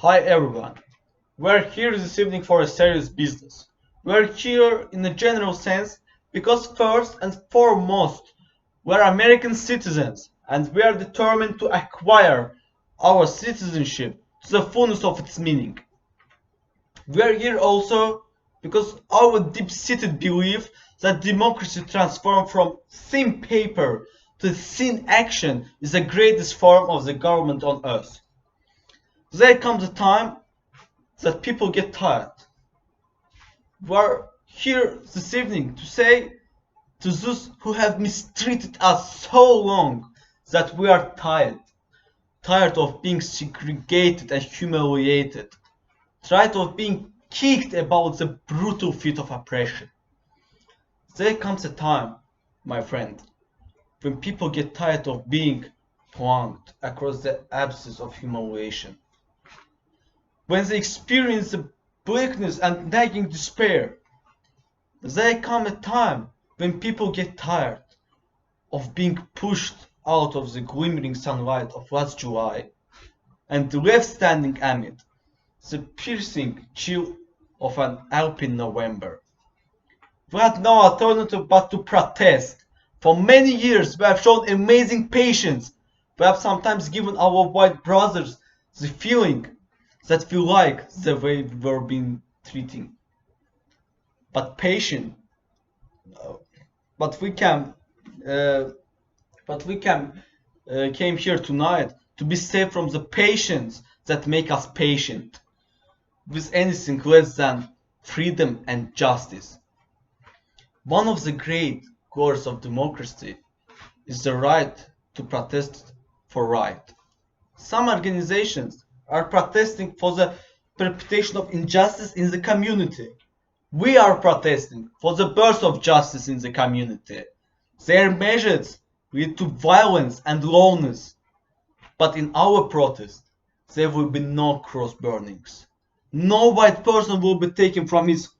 Hi everyone. We're here this evening for a serious business. We're here in a general sense because first and foremost, we're American citizens and we are determined to acquire our citizenship to the fullness of its meaning. We're here also because our deep-seated belief that democracy transformed from thin paper to thin action is the greatest form of the government on earth. There comes a time that people get tired. We're here this evening to say to those who have mistreated us so long that we are tired. Tired of being segregated and humiliated. Tired of being kicked about the brutal feet of oppression. There comes a time, my friend, when people get tired of being plunked across the abysses of humiliation. When they experience the bleakness and nagging despair, there comes a time when people get tired of being pushed out of the glimmering sunlight of last July and left standing amid the piercing chill of an Alpine November. We had no alternative but to protest. For many years we have shown amazing patience. We have sometimes given our white brothers the feeling that we like the way we were being treated. But patient, but we can, came here tonight to be saved from the patience that make us patient with anything less than freedom and justice. One of the great glories of democracy is the right to protest for right. Some organizations are protesting for the perpetration of injustice in the community. We are protesting for the birth of justice in the community. Their measures lead to violence and loneliness. But in our protest, there will be no cross burnings. No white person will be taken from his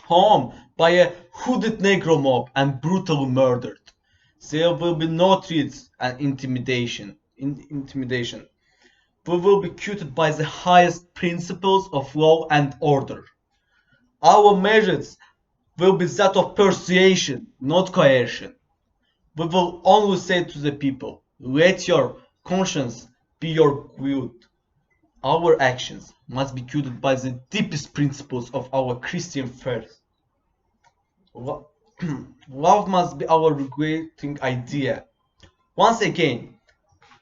home by a hooded Negro mob and brutally murdered. There will be no threats and intimidation. We will be guided by the highest principles of law and order. Our measures will be that of persuasion, not coercion. We will only say to the people, let your conscience be your guide. Our actions must be guided by the deepest principles of our Christian faith. Love must be our regulating idea. Once again,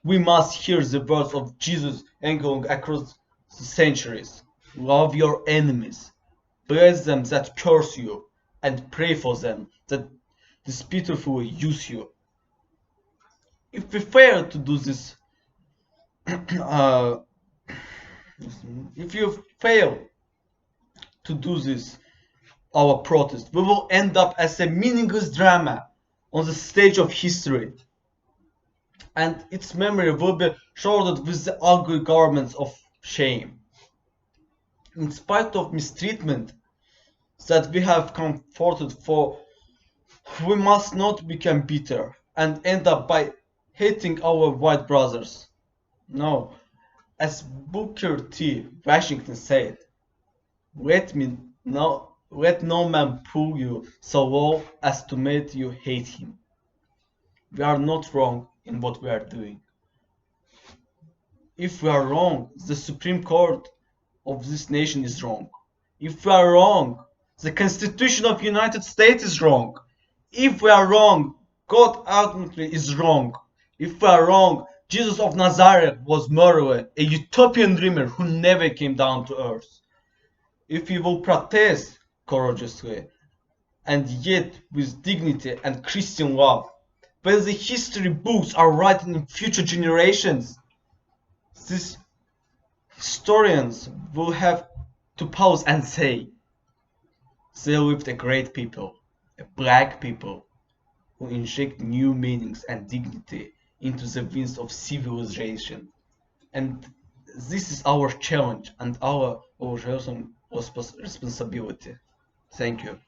we must hear the words of Jesus echoing across the centuries. Love your enemies, bless them that curse you, and pray for them that despitefully use you. If we fail to do this, if you fail to do this, our protest, we will end up as a meaningless drama on the stage of history. And its memory will be shrouded with the ugly garments of shame. In spite of mistreatment that we have comforted for, we must not become bitter and end up by hating our white brothers. No, as Booker T. Washington said, let no man pull you so low as to make you hate him. We are not wrong in what we are doing. If we are wrong, the Supreme Court of this nation is wrong. If we are wrong, the Constitution of the United States is wrong. If we are wrong, God ultimately is wrong. If we are wrong, Jesus of Nazareth was merely a utopian dreamer who never came down to earth. If we will protest courageously and yet with dignity and Christian love, when the history books are written in future generations, these historians will have to pause and say, there lived a great people, a black people, who inject new meanings and dignity into the winds of civilization. And this is our challenge and our responsibility. Thank you.